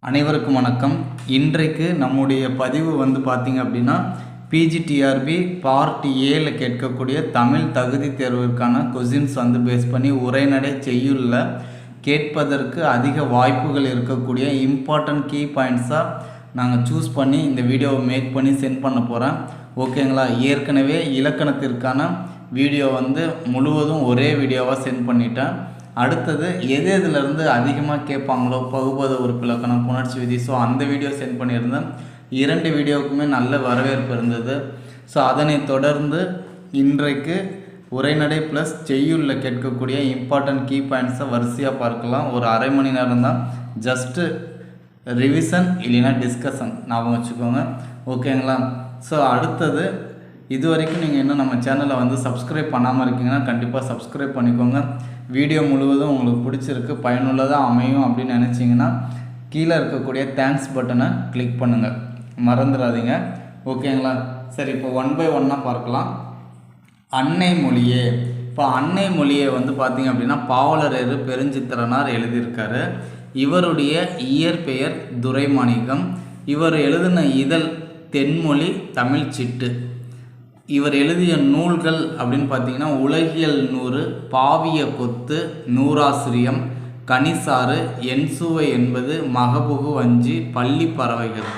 அனைவருக்கும் வணக்கம். இன்றைக்கு நம்முடைய பதிவு பார்த்தீங்க அப்படின்னா பிஜிடிஆர்பி பார்ட் ஏல கேட்கக்கூடிய தமிழ் தகுதி தேர்விற்கான கொஸ்டின்ஸ் பேஸ் பண்ணி உரைநடை செய்யுள்ள கேட்பதற்கு அதிக வாய்ப்புகள் இருக்கக்கூடிய இம்பார்ட்டன்ட் கீ பாயிண்ட்ஸாக நாங்கள் சூஸ் பண்ணி இந்த வீடியோவை மேக் பண்ணி சென்ட் பண்ண போகிறேன். ஓகேங்களா? ஏற்கனவே இலக்கணத்திற்கான வீடியோ முழுவதும் ஒரே வீடியோவாக சென்ட் பண்ணிட்டேன். அடுத்தது எதுலேருந்து அதிகமாக கேட்பாங்களோ பகுபத உறுப்பிலக்கணம், புணர்ச்சி விதி, ஸோ அந்த வீடியோ சென்ட் பண்ணியிருந்தேன். 2 வீடியோவுக்குமே நல்ல வரவேற்பு இருந்தது. ஸோ அதனை தொடர்ந்து இன்றைக்கு உரைநடை ப்ளஸ் செய்யுளில் கேட்கக்கூடிய இம்பார்ட்டன்ட் கீ பாயிண்ட்ஸை வரிசையாக பார்க்கலாம். ஒரு அரை மணி நேரம் தான், ஜஸ்ட்டு ரிவிஷன் இல்லைன்னா டிஸ்கஷன் ஞாபகம் வச்சுக்கோங்க. ஓகேங்களா? ஸோ அடுத்தது இது வரைக்கும் நீங்கள் இன்னும் நம்ம சேனலை சப்ஸ்கிரைப் பண்ணாமல் இருக்கீங்கன்னா கண்டிப்பாக சப்ஸ்கிரைப் பண்ணிக்கோங்க. வீடியோ முழுவதும் உங்களுக்கு பிடிச்சிருக்கு, பயனுள்ளதாக அமையும் அப்படின்னு நினச்சிங்கன்னா கீழே இருக்கக்கூடிய தேங்க்ஸ் பட்டனை கிளிக் பண்ணுங்கள், மறந்துடாதீங்க. ஓகேங்களா? சரி, இப்போ 1 by 1 பார்க்கலாம். அன்னை மொழியே. இப்போ அன்னை மொழியை பார்த்தீங்க அப்படின்னா பாவலரேறு பெருஞ்சித்திரனார் எழுதியிருக்காரு. இவருடைய இயற்பெயர் துரைமாணிக்கம். இவர் எழுதின இதழ் தென்மொழி தமிழ் சிட்டு. இவர் எழுதிய நூல்கள் அப்படின்னு பார்த்தீங்கன்னா உலகியல் 100, பாவிய கொத்து, நூறாசிரியம், கனிசாறு, என்சுவை என்பது, மகபுகு வஞ்சி, பள்ளி பறவைகள்.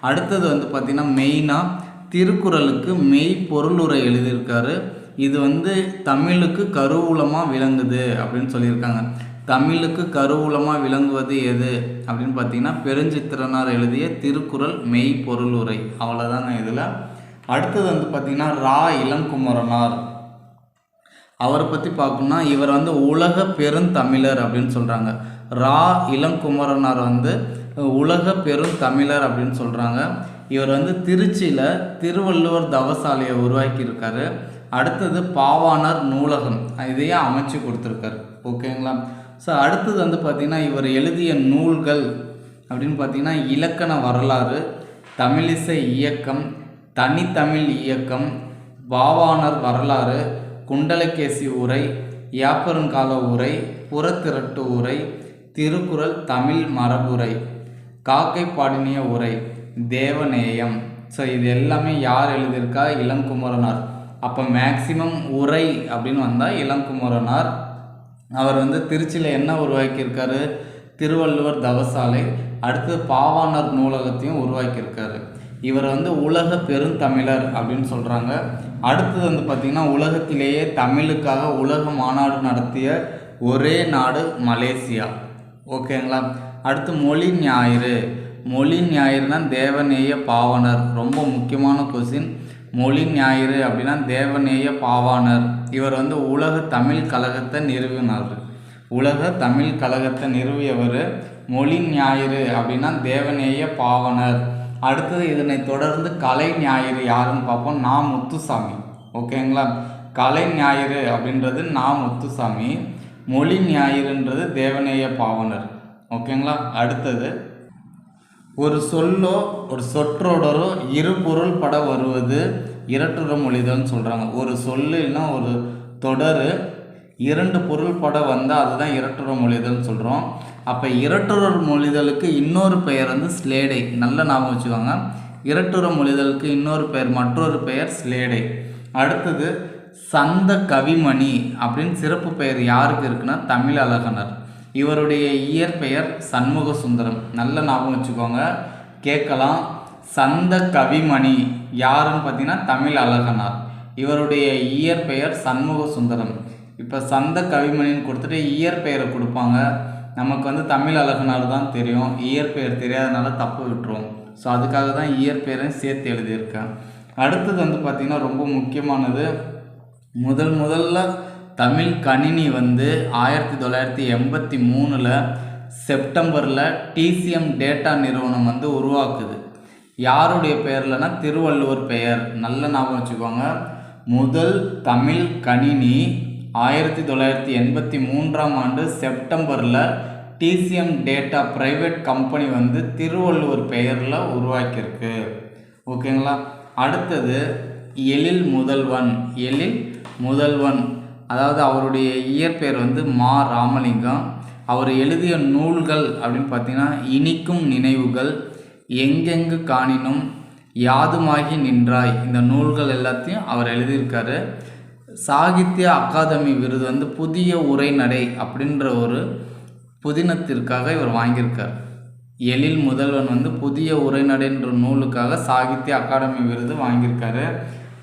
அடுத்தது பார்த்திங்கன்னா மெயினாக திருக்குறளுக்கு மெய் பொருளுரை எழுதியிருக்காரு. இது தமிழுக்கு கருவூலமாக விளங்குது அப்படின்னு சொல்லியிருக்காங்க. தமிழுக்கு கருவூலமாக விளங்குவது எது அப்படின்னு பார்த்தீங்கன்னா பெருஞ்சித்திரனார் எழுதிய திருக்குறள் மெய் பொருளுரை. அவ்வளோதாங்க இதில். அடுத்தது பார்த்திங்கன்னா ரா இளங்குமரனார். அவரை பற்றி பார்க்கணுன்னா இவர் உலக பெருந்தமிழர் அப்படின்னு சொல்கிறாங்க. ரா இளங்குமரனார் உலக பெருந்தமிழர் அப்படின்னு சொல்கிறாங்க. இவர் திருச்சியில் திருவள்ளுவர் தவசாலையை உருவாக்கியிருக்காரு. அடுத்தது பாவாணர் நூலகம் இதையே அமைச்சு கொடுத்துருக்காரு. ஓகேங்களா? ஸோ அடுத்தது பார்த்திங்கன்னா இவர் எழுதிய நூல்கள் அப்படின்னு பார்த்திங்கன்னா இலக்கண வரலாறு, தமிழிசை இயக்கம், தனித்தமிழ் இயக்கம், பாவாணர் வரலாறு, குண்டலகேசி உரை, யாப்பருங்கால உரை, புறத்திரட்டு உரை, திருக்குறள் தமிழ் மரபுரை, காக்கை பாடினிய உரை, தேவநேயம். ஸோ இது எல்லாமே யார் எழுதியிருக்கா? இளங்குமரனார். அப்போ மேக்சிமம் உரை அப்படின்னு வந்தால் இளங்குமரனார். அவர் திருச்சியில் என்ன உருவாக்கியிருக்காரு? திருவள்ளுவர் தவசாலை. அடுத்து பாவாணர் நூலகத்தையும் உருவாக்கியிருக்காரு. இவர் உலக பெருந்தமிழர் அப்படின்னு சொல்கிறாங்க. அடுத்தது பார்த்திங்கன்னா உலகத்திலேயே தமிழுக்காக உலக மாநாடு நடத்திய ஒரே நாடு மலேசியா. ஓகேங்களா? அடுத்து மொழி ஞாயிறு. மொழி ஞாயிறுனா தேவநேய பாவாணர். ரொம்ப முக்கியமான கொஸ்டின். மொழி ஞாயிறு அப்படின்னா தேவநேய பாவாணர். இவர் உலக தமிழ் கழகத்தை நிறுவினார். உலக தமிழ் கழகத்தை நிறுவியவர். மொழி ஞாயிறு அப்படின்னா தேவநேய பாவாணர். அடுத்தது இதனை தொடர்ந்து கலை ஞாயிறு யாருன்னு பார்ப்போம். நா. முத்துசாமி. ஓகேங்களா? கலை ஞாயிறு அப்படின்றது நா. முத்துசாமி. மொழி ஞாயிறுன்றது தேவநேய பாவனர். ஓகேங்களா? அடுத்தது ஒரு சொல்லோ ஒரு சொற்றொடரோ இரு பொருள் பட வருவது இரட்டுற மொழிதல்னு சொல்கிறாங்க. ஒரு சொல்லு இல்லைன்னா ஒரு தொடர் 2 பொருள் பட வந்தால் அதுதான் இரட்டுற மொழிதல்னு சொல்கிறோம். அப்போ இரட்டுற மொழிதலுக்கு இன்னொரு பெயர் ஸ்லேடை. நல்ல ஞாபகம் வச்சுக்கோங்க. இரட்டுற மொழிதலுக்கு இன்னொரு பெயர், மற்றொரு பெயர் ஸ்லேடை. அடுத்தது சந்த கவிமணி அப்படின்னு சிறப்பு பெயர் யாருக்கு இருக்குன்னா தமிழழகனர். இவருடைய இயற்பெயர் சண்முக சுந்தரம். நல்ல ஞாபகம் வச்சுக்கோங்க, கேட்கலாம். சந்த கவிமணி யாருன்னு பார்த்தீங்கன்னா தமிழழகனார். இவருடைய இயற்பெயர் சண்முக சுந்தரம். இப்போ சந்த கவிமணின்னு கொடுத்துட்டு இயற்பெயரை கொடுப்பாங்க. நமக்கு தமிழழகனார் தான் தெரியும், இயற்பெயர் தெரியாதனால தப்பு விட்டுருவோம். ஸோ அதுக்காக தான் இயற்பெயரையும் சேர்த்து எழுதியிருக்கேன். அடுத்தது பார்த்திங்கன்னா ரொம்ப முக்கியமானது. முதல்ல தமிழ் கணினி 1983 செப்டம்பரில் டிசிஎம் டேட்டா நிறுவனம் உருவாக்குது. யாருடைய பெயர்லனா திருவள்ளுவர் பெயர். நல்ல ஞாபகம் வச்சுக்கோங்க. முதல் தமிழ் கணினி 1983 செப்டம்பரில் DCM data private company Thiruvalluvar பெயரில் உருவாக்கியிருக்கு. ஓகேங்களா? அடுத்தது எழில் முதல்வன். எழில் முதல்வன் அதாவது அவருடைய இயற்பெயர் மா. ராமலிங்கம். அவர் எழுதிய நூல்கள் அப்படின்னு பார்த்தீங்கன்னா இனிக்கும் நினைவுகள், எங்கெங்கு காணினும், யாதுமாகி நின்றாய், இந்த நூல்கள் எல்லாத்தையும் அவர் எழுதியிருக்காரு. சாகித்ய அகாதமி விருது வந்து புதிய உரைநடை அப்படின்ற ஒரு புதினத்திற்காக இவர் வாங்கியிருக்கார். எழில் முதல்வன் வந்து புதிய உரைநடைன்ற நூலுக்காக சாகித்ய அகாடமி விருது வாங்கியிருக்காரு.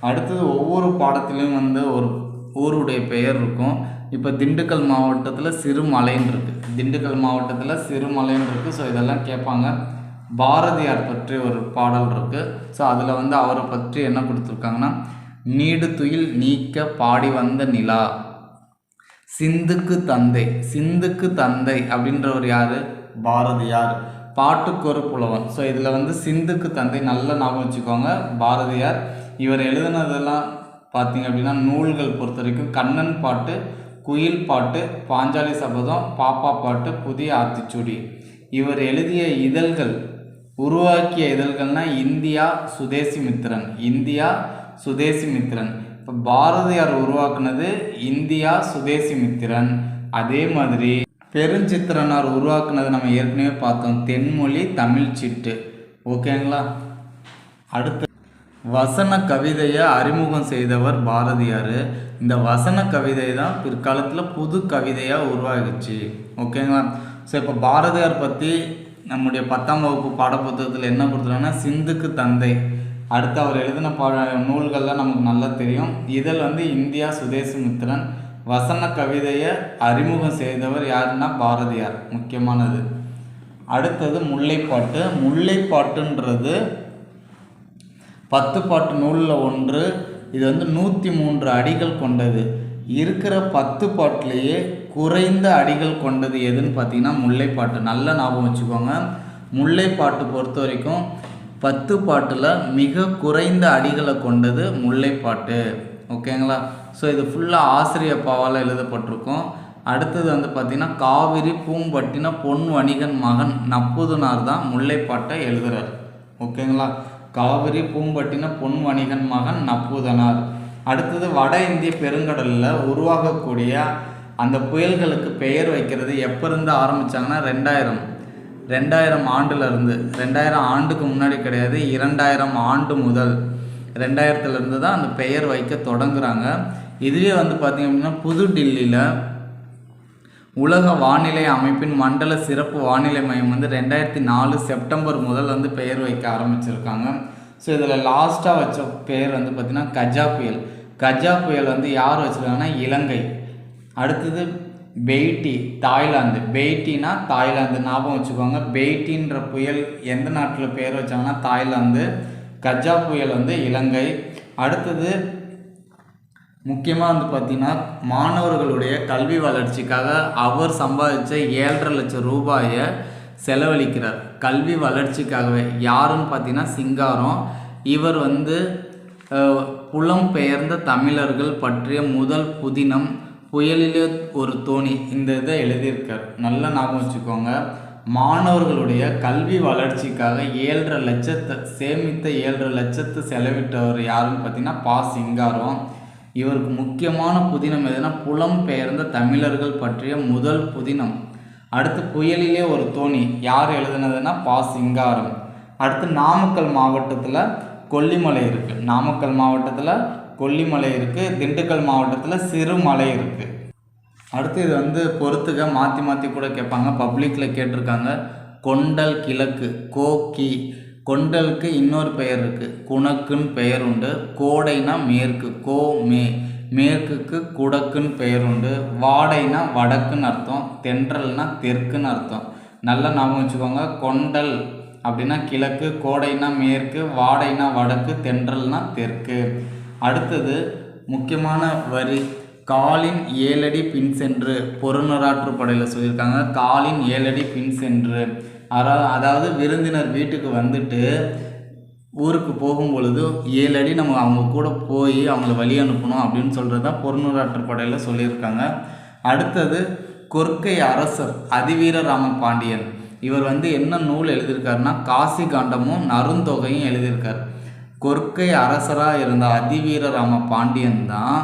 அடுத்தது ஒவ்வொரு பாடத்திலையும் வந்து ஒரு ஊருடைய பெயர் இருக்கும். இப்போ திண்டுக்கல் மாவட்டத்தில் சிறுமலைன்னு இருக்குது, திண்டுக்கல் மாவட்டத்தில் சிறுமலைன்னு இருக்குது. ஸோ இதெல்லாம் கேட்பாங்க. பாரதியார் பற்றி ஒரு பாடல் இருக்குது. ஸோ அதில் வந்து அவரை பற்றி என்ன கொடுத்துருக்காங்கன்னா, நீடு துயில் நீக்க பாடி வந்த நிலா, சிந்துக்கு தந்தை, சிந்துக்கு தந்தை அப்படின்றவர் யார்? பாரதியார். பாட்டுக்கொரு புலவன். ஸோ இதில் வந்து சிந்துக்கு தந்தை நல்ல ஞாபகம் வச்சுக்கோங்க, பாரதியார். இவர் எழுதுனதெல்லாம் பார்த்தீங்க அப்படின்னா நூல்கள் பொறுத்த வரைக்கும் கண்ணன் பாட்டு, குயில் பாட்டு, பாஞ்சாலி சபதம், பாப்பா பாட்டு, புதிய ஆத்திச்சூடி. இவர் எழுதிய இதழ்கள், உருவாக்கிய இதழ்கள்னால் இந்தியா சுதேசி மித்திரன், இந்தியா சுதேசி மித்திரன். இப்போ பாரதியார் உருவாக்குனது இந்தியா சுதேசி மித்திரன். அதே மாதிரி பெருஞ்சித்திரனார் உருவாக்குனது நம்ம ஏற்கனவே பார்த்தோம், தென்மொழி தமிழ் சிட்டு. ஓகேங்களா? அடுத்து வசன கவிதையை அறிமுகம் செய்தவர் பாரதியார். இந்த வசன கவிதை தான் பிற்காலத்தில் புது கவிதையாக உருவாகிச்சு. ஓகேங்களா? ஸோ இப்போ பாரதியார் பற்றி நம்முடைய 10ஆம் வகுப்பு பாடப்புத்தகத்தில் என்ன கொடுத்துருக்காங்கன்னா, சிந்துக்கு தந்தை. அடுத்து அவர் எழுதின நூல்கள்லாம் நமக்கு நல்லா தெரியும். இதில் வந்து இந்தியா சுதேசமித்திரன். வசன கவிதையை அறிமுகம் செய்தவர் யாருன்னா பாரதியார், முக்கியமானது. அடுத்தது முல்லைப்பாட்டு. முல்லைப்பாட்டுன்றது 10 பாட்டு நூலில் ஒன்று. இது வந்து 103 அடிகள் கொண்டது. இருக்கிற 10 பாட்டிலேயே குறைந்த அடிகள் கொண்டது எதுன்னு பார்த்தீங்கன்னா முல்லைப்பாட்டு. நல்ல ஞாபகம் வச்சுக்கோங்க. முல்லைப்பாட்டு பொறுத்த வரைக்கும் 10 பாட்டில் மிக குறைந்த அடிகளை கொண்டது முல்லைப்பாட்டு. ஓகேங்களா? ஸோ இது ஃபுல்லாக ஆசிரியப்பாவால் எழுதப்பட்டிருக்கும். அடுத்தது வந்து பார்த்திங்கன்னா காவிரி பூம்பட்டின பொன் வணிகன் மகன் நப்புதுனார் தான் முல்லைப்பாட்டை எழுதுகிறார். ஓகேங்களா? காவிரி பூம்பட்டின பொன் வணிகன் மகன் நப்புதனார். அடுத்தது வட இந்திய பெருங்கடலில் உருவாகக்கூடிய அந்த புயல்களுக்கு பெயர் வைக்கிறது எப்போ இருந்து ஆரம்பித்தாங்கன்னா 2000 ஆண்டுலேருந்து, 2000 ஆண்டுக்கு முன்னாடி கிடையாது, 2000 ஆண்டு முதல் 2000 தான் அந்த பெயர் வைக்க தொடங்குறாங்க. இதுவே வந்து பார்த்திங்க அப்படின்னா புதுடில்லியில் உலக வானிலை அமைப்பின் மண்டல சிறப்பு வானிலை மையம் வந்து 2004 செப்டம்பர் முதல் வந்து பெயர் வைக்க ஆரம்பிச்சிருக்காங்க. ஸோ இதில் லாஸ்ட்டாக வச்ச பெயர் வந்து பார்த்திங்கன்னா கஜா புயல். கஜா புயல் வந்து யார் வச்சுருக்காங்கன்னா இலங்கை. அடுத்தது பெய்ட்டி, தாய்லாந்து. பெய்ட்டினா தாய்லாந்து, ஞாபகம் வச்சுக்கோங்க. பெய்ட்டின்ற புயல் எந்த நாட்டில் பெயர் வச்சாங்கன்னா தாய்லாந்து. கஜா புயல் வந்து இலங்கை. அடுத்தது முக்கியமாக வந்து பார்த்திங்கன்னா மாணவர்களுடைய கல்வி வளர்ச்சிக்காக அவர் சம்பாதிச்ச 7.5 லட்சம் ரூபாயை செலவழிக்கிறார் கல்வி வளர்ச்சிக்காகவே. யாருன்னு பார்த்தீங்கன்னா சிங்காரம். இவர் வந்து புலம்பெயர்ந்த தமிழர்கள் பற்றிய முதல் புதினம், புயலிலே ஒரு தோணி, இந்த இதை எழுதியிருக்கார். நல்ல ஞாபகம் வச்சுக்கோங்க. மாணவர்களுடைய கல்வி வளர்ச்சிக்காக 7.5 லட்சத்தை சேமித்த 7.5 லட்சத்தை செலவிட்டவர் யாருன்னு பார்த்தீங்கன்னா பா சிங்காரம். இவருக்கு முக்கியமான புதினம் எதுனா புலம்பெயர்ந்த தமிழர்கள் பற்றிய முதல் புதினம். அடுத்து புயலிலே ஒரு தோணி, யார் எழுதுனதுன்னா பா சிங்காரம். அடுத்து நாமக்கல் மாவட்டத்தில் கொல்லிமலை இருக்குது, நாமக்கல் மாவட்டத்தில் கொல்லிமலை இருக்குது. திண்டுக்கல் மாவட்டத்தில் சிறுமலை இருக்குது. அடுத்து இது வந்து பொறுத்துக்க மாற்றி மாற்றி கூட கேட்பாங்க, பப்ளிக்கில் கேட்டிருக்காங்க. கொண்டல் கிழக்கு, கோக்கி. கொண்டலுக்கு இன்னொரு பெயர் இருக்குது, குணக்குன்னு பெயர் உண்டு. கோடைனா மேற்கு, கோ மே, மேற்குக்கு குடக்குன்னு பெயர் உண்டு. வாடைனா வடக்குன்னு அர்த்தம், தென்றல்னா தெற்குன்னு அர்த்தம். நல்லா ஞாபகம் வச்சுக்கோங்க. கொண்டல் அப்படின்னா கிழக்கு, கோடைனா மேற்கு, வாடைனா வடக்கு, தென்றல்னா தெற்கு. அடுத்தது முக்கியமான வரி, காலின் 7 அடி பின் சென்று. புறநராற்று படையில் சொல்லியிருக்காங்க, காலின் 7 அடி பின் சென்று. அதாவது விருந்தினர் வீட்டுக்கு வந்துட்டு ஊருக்கு போகும் பொழுது 7 அடி நம்ம அவங்க கூட போய் அவங்கள வழி அனுப்பணும் அப்படின்னு சொல்கிறது தான் புறநூறாற்று படையில் சொல்லியிருக்காங்க. அடுத்தது கொற்கை அரசர் அதிவீர ராம பாண்டியன். இவர் வந்து என்ன நூல் எழுதியிருக்காருன்னா காசி காண்டமும் நருந்தொகையும் எழுதியிருக்கார். கொற்கை அரசராக இருந்த அதிவீர ராம பாண்டியன் தான்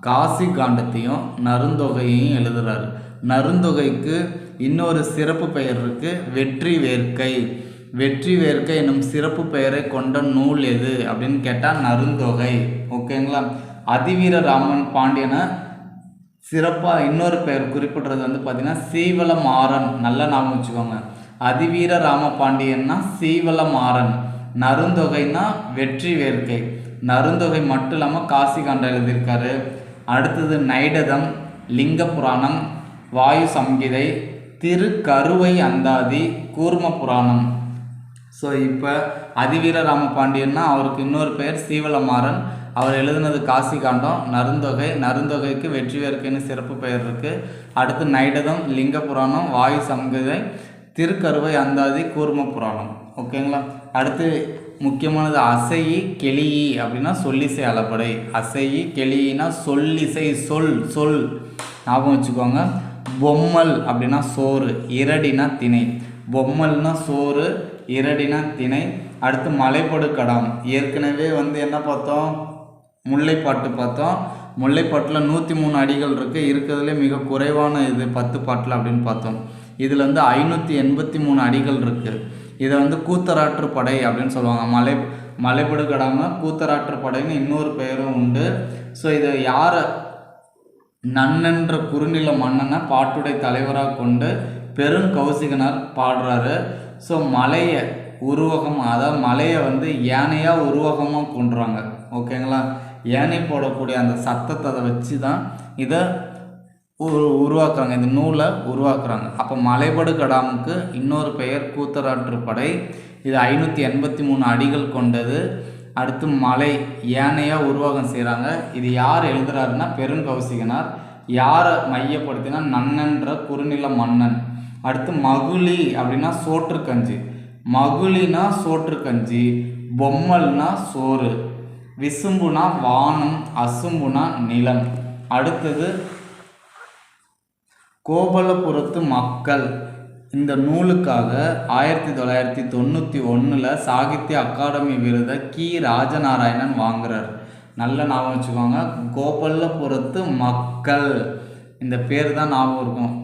காசி காண்டத்தையும் நருந்தொகையையும் எழுதுகிறார். நருந்தொகைக்கு இன்னொரு சிறப்பு பெயர் இருக்குது, வெற்றி வேர்க்கை. வெற்றி வேர்க்கை என்னும் சிறப்பு பெயரை கொண்ட நூல் எது அப்படின்னு கேட்டால் நருந்தொகை. ஓகேங்களா. அதிவீர ராமன் பாண்டியனை சிறப்பாக இன்னொரு பெயர் குறிப்பிட்றது வந்து பார்த்திங்கன்னா சீவலமாறன். நல்லா ஞாபகம் வச்சுக்கோங்க. அதிவீர ராம பாண்டியன்னா சீவலமாறன். நருந்தொகைன்னா வெற்றி வேர்க்கை. நருந்தொகை மட்டும் இல்லாமல் காசி காண்டம் எழுதியிருக்காரு. அடுத்தது நைடதம், லிங்க புராணம், வாயு சம்ஹிதை, திருக்கருவை அந்தாதி, கூர்ம புராணம். ஸோ இப்போ அதிவீர ராம பாண்டியன்னா அவருக்கு இன்னொரு பெயர் சீவலமாறன். அவர் எழுதினது காசி காண்டம், நருந்தொகை. நருந்தொகைக்கு வெற்றி வேர்க்கைன்னு சிறப்பு பெயர் இருக்குது. அடுத்து நைடதம், லிங்க புராணம், வாயு சம்ஹிதை, திருக்கருவை அந்தாதி, கூர்ம புராணம். ஓகேங்களா. அடுத்து முக்கியமானது அசையி கெளியி அப்படின்னா சொல்லிசை அளபடை. அசையி கெளியினா சொல்லிசை, சொல் ஞாபகம் வச்சுக்கோங்க. பொம்மல் அப்படின்னா சோறு, இரடினா திணை. பொம்மல்னா சோறு, இரடினா திணை. அடுத்து மலைப்படு கடாம். ஏற்கனவே வந்து என்ன பார்த்தோம், முல்லைப்பாட்டு பார்த்தோம். முல்லைப்பாட்டில் 103 அடிகள் இருக்குது. இருக்கிறதுலே மிக குறைவான இது 10 பாட்டில் அப்படின்னு பார்த்தோம். இதில் வந்து 583 அடிகள் இருக்குது. இதை வந்து கூத்தராற்று படை அப்படின்னு சொல்லுவாங்க. மலைப்படு கடாம கூத்தராற்று படைன்னு இன்னொரு பெயரும் உண்டு. ஸோ இதை யாரை நன்னென்ற குறுநில மன்னனை பாட்டுடை தலைவராக கொண்டு பெருங்கௌசிகனார் பாடுறாரு. ஸோ மலையை உருவகம், அதாவது மலையை வந்து யானையாக உருவகமாக கொண்டுறாங்க. ஓகேங்களா. யானை போடக்கூடிய அந்த சத்தத்தை அதை வச்சு தான் இதை உருவாக்குறாங்க, இந்த நூலை உருவாக்குறாங்க. அப்போ மலைப்படு கடாமுக்கு இன்னொரு பெயர் கூத்தராற்று படை. இது 583 அடிகள் கொண்டது. அடுத்து மலை யானையாக உருவாகம் செய்கிறாங்க. இது யார் எழுதுறாருன்னா பெருங்கௌசிகனார். யாரை மையப்படுத்தினா நன்னன்ற குறுநில மன்னன். அடுத்து மகுளி அப்படின்னா சோற்றுக்கஞ்சி. மகுளினா சோற்றுக்கஞ்சி, பொம்மல்னா சோறு, விசும்புனா வானம், அசும்புனா நிலம். அடுத்தது கோபலபுரத்து மக்கள். இந்த நூலுக்காக 1991 சாகித்ய அகாடமி விருதை கி ராஜநாராயணன் வாங்குறார். நல்ல ஞாபகம் வச்சுக்கோங்க. கோபல்லபுரத்து மக்கள் இந்த பேர் தான் ஞாபகம் இருக்கும்.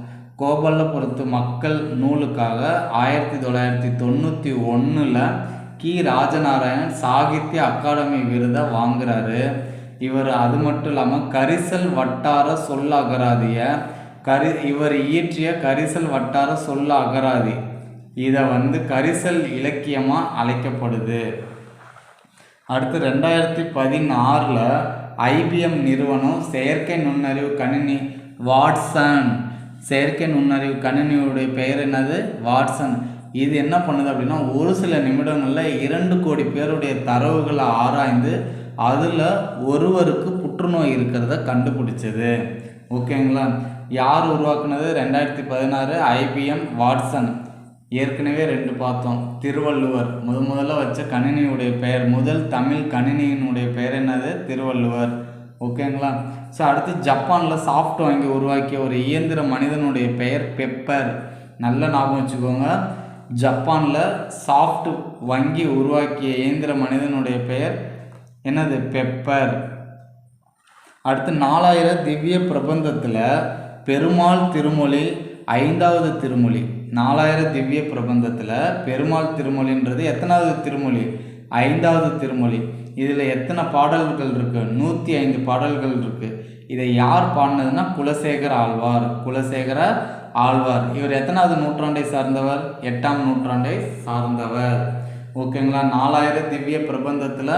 கோபல்லபுரத்து மக்கள் நூலுக்காக 1991 கி ராஜநாராயணன் சாகித்ய அகாடமி விருதை வாங்குறாரு. இவர் அது மட்டும் இல்லாமல் கரிசல் வட்டார சொல்ல அகராதிய இவர் இயற்றிய கரிசல் வட்டார சொல்ல அகராதி இதை வந்து கரிசல் இலக்கியமாக அழைக்கப்படுது. அடுத்து 2016 IBM நிறுவனம் செயற்கை நுண்ணறிவு கணினி வாட்சன். செயற்கை நுண்ணறிவு கணினியுடைய பெயர் என்னது? வாட்சன். இது என்ன பண்ணுது அப்படின்னா ஒரு சில நிமிடங்களில் 2 கோடி பேருடைய தரவுகளை ஆராய்ந்து அதில் ஒருவருக்கு புற்றுநோய் இருக்கிறத கண்டுபிடிச்சது. ஓகேங்களா. யார் உருவாக்குனது? 2016 IBM வாட்சன். ஏற்கனவே 2 பார்த்தோம். திருவள்ளுவர் முதல்ல வச்ச கணினியுடைய பெயர், முதல் தமிழ் கணினியினுடைய பெயர் என்னது? திருவள்ளுவர். ஓகேங்களா. ஸோ அடுத்து ஜப்பானில் சாஃப்ட் வாங்கி உருவாக்கிய ஒரு இயந்திர மனிதனுடைய பெயர் பெப்பர். நல்ல ஞாபகம் வச்சுக்கோங்க. ஜப்பானில் சாஃப்ட் வங்கி உருவாக்கிய இயந்திர மனிதனுடைய பெயர் என்னது? பெப்பர். அடுத்து 4000 திவ்ய பிரபந்தத்தில் பெருமாள் திருமொழி 5வது திருமொழி. 4000 திவ்ய பிரபந்தத்தில் பெருமாள் திருமொழின்றது எத்தனாவது திருமொழி? 5வது திருமொழி. இதில் எத்தனை பாடல்கள் இருக்குது? 105 பாடல்கள் இருக்குது. இதை யார் பாடினதுன்னா குலசேகர ஆழ்வார். குலசேகர ஆழ்வார் இவர் எத்தனாவது நூற்றாண்டை சார்ந்தவர்? 8ஆம் நூற்றாண்டை சார்ந்தவர். ஓகேங்களா. 4000 திவ்ய பிரபந்தத்தில்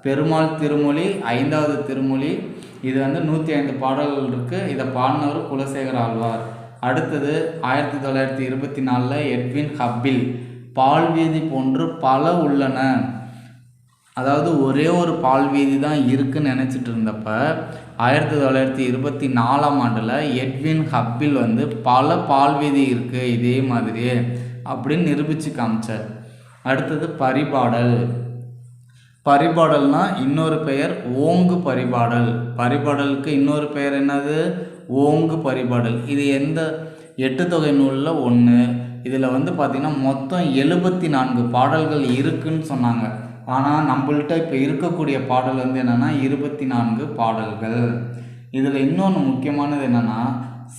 பெருமாள் திருமொழி 5வது திருமொழி. இது வந்து 105 பாடல்கள் இருக்குது. இதை பாடினவர் குலசேகர ஆழ்வார். அடுத்தது 1924 எட்வின் ஹப்பிள் பால்வீதி போன்று பல உள்ளன, அதாவது ஒரே ஒரு பால்வீதி தான் இருக்குன்னு நினச்சிட்டு இருந்தப்ப 1924 எட்வின் ஹப்பிள் வந்து பல பால்வீதி இருக்குது இதே மாதிரியே அப்படின்னு நிரூபித்து காமிச்சார். அடுத்தது பரிபாடல். பரிபாடல்னா இன்னொரு பெயர் ஓங்கு பரிபாடல். பரிபாடலுக்கு இன்னொரு பெயர் என்னது? ஓங்கு பரிபாடல். இது எந்த 8 தொகை நூலில் ஒன்று. இதில் வந்து பார்த்திங்கன்னா மொத்தம் 74 பாடல்கள் இருக்குன்னு சொன்னாங்க. ஆனால் நம்மள்கிட்ட இப்போ இருக்கக்கூடிய பாடல் வந்து என்னென்னா 24 பாடல்கள். இதில் இன்னொன்று முக்கியமானது என்னென்னா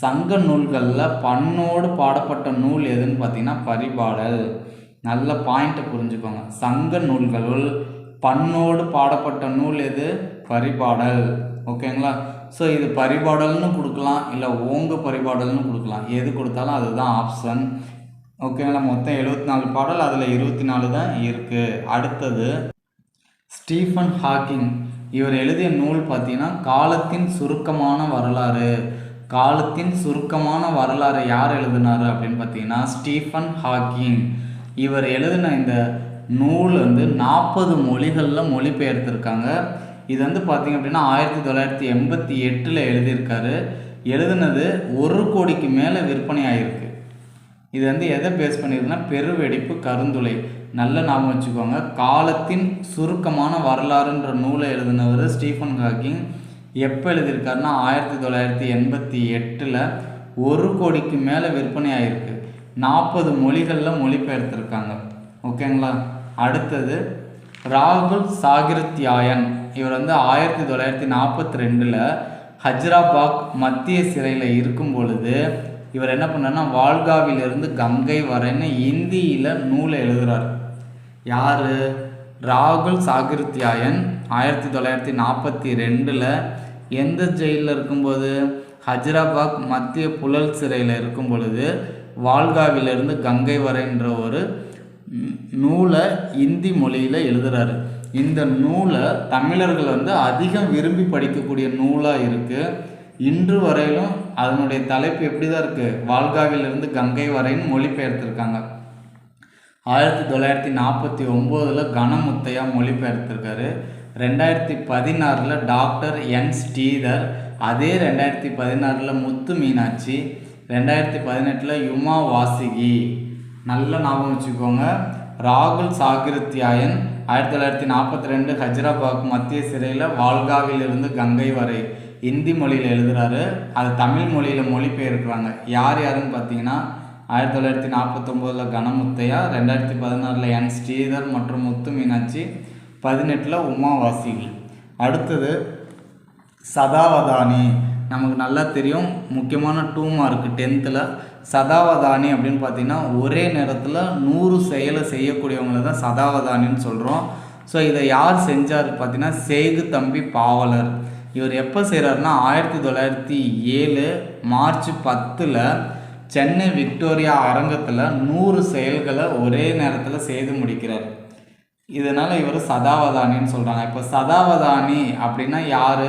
சங்க நூல்களில் பண்ணோடு பாடப்பட்ட நூல் எதுன்னு பார்த்தீங்கன்னா பரிபாடல். நல்ல பாயிண்ட்டை புரிஞ்சுக்கோங்க. சங்க நூல்களுள் பண்ணோடு பாடப்பட்ட நூல் எது? பரிபாடல். ஓகேங்களா? ஸோ இது பரிபாடல்னு கொடுக்கலாம், இல்லை ஓங்கு பரிபாடல்னு கொடுக்கலாம். எது கொடுத்தாலும் அதுதான் ஆப்ஷன். ஓகேங்களா? மொத்தம் 74 பாடல், அதில் 24 தான் இருக்குது. அடுத்தது ஸ்டீஃபன் ஹாக்கிங். இவர் எழுதிய நூல் பார்த்தீங்கன்னா காலத்தின் சுருக்கமான வரலாறு. காலத்தின் சுருக்கமான வரலாறு யார் எழுதினார் அப்படின்னு பார்த்தீங்கன்னா ஸ்டீஃபன் ஹாக்கிங். இவர் எழுதின இந்த நூல் 40 மொழிகளில் மொழிபெயர்த்திருக்காங்க. இது பார்த்தீங்க அப்படின்னா 1988 எழுதியிருக்காரு. எழுதுனது 1 கோடிக்கு மேலே விற்பனை ஆகிருக்கு. இது எதை பேஸ் பண்ணியிருக்குன்னா பெருவெடிப்பு கருந்துளை. நல்ல ஞாபகம் வச்சுக்கோங்க. காலத்தின் சுருக்கமான வரலாறுன்ற நூலை எழுதினவர் ஸ்டீஃபன் ஹாக்கிங். எப்போ எழுதியிருக்காருன்னா 1988 1 கோடிக்கு மேலே விற்பனை ஆகிருக்கு. 40 மொழிகளில் மொழிபெயர்த்திருக்காங்க. ஓகேங்களா? அடுத்தது ராகுல் சாகிருத்யாயன். இவர் 1942 ஹஜ்ராபாக் மத்திய சிறையில் இருக்கும் பொழுது இவர் என்ன பண்ணார்னா வால்காவிலிருந்து கங்கை வரைன்னு இந்தியில் நூலை எழுதுகிறார். யார்? ராகுல் சாகிருத்யாயன் 1942 எந்த ஜெயிலில் இருக்கும்போது? ஹஜ்ராபாக் மத்திய புழல் சிறையில் இருக்கும் பொழுது வால்காவிலிருந்து கங்கை வரைன்ற ஒரு நூலை இந்தி மொழியில் எழுதுகிறாரு. இந்த நூலை தமிழர்கள் அதிகம் விரும்பி படிக்கக்கூடிய நூலாக இருக்குது. இன்று வரையிலும் அதனுடைய தலைப்பு எப்படி தான் இருக்குது? வால்காவிலிருந்து கங்கை வரைன்னு மொழிபெயர்த்திருக்காங்க. 1949 கணமுத்தையா மொழிபெயர்த்திருக்காரு. 2016 டாக்டர் என் ஸ்ரீதர். அதே 2016 முத்து மீனாட்சி. 2018 யுமா வாசிகி. நல்ல ஞாபகம் வச்சுக்கோங்க. ராகுல் சாகிருத்யாயன் 1942 ஹஜ்ராபாக் மத்திய சிறையில் வால்காவிலிருந்து கங்கை வரை இந்தி மொழியில் எழுதுகிறாரு. அது தமிழ் மொழியில் மொழிபெயர்க்கிறாங்க. யாருன்னு பார்த்தீங்கன்னா 1949 கணமுத்தையா, 2016 என் ஸ்ரீதர் மற்றும் முத்து மீனாட்சி, 18 உமா வாசிகி. அடுத்தது சதாவதானி. நமக்கு நல்லா தெரியும், முக்கியமான 2 மார்க் 10th சதாவதானி அப்படின்னு பார்த்தீங்கன்னா ஒரே நேரத்தில் 100 செயலை செய்யக்கூடியவங்களை தான் சதாவதானின்னு சொல்கிறோம். ஸோ இதை யார் செஞ்சார் பார்த்தீங்கன்னா சேகு தம்பி பாவலர். இவர் எப்போ செய்கிறாருன்னா 1907 மார்ச் 10 சென்னை விக்டோரியா அரங்கத்தில் 100 செயல்களை ஒரே நேரத்தில் செய்து முடிக்கிறார். இதனால் இவர் சதாவதானின்னு சொல்கிறாங்க. இப்போ சதாவதானி அப்படின்னா யார்?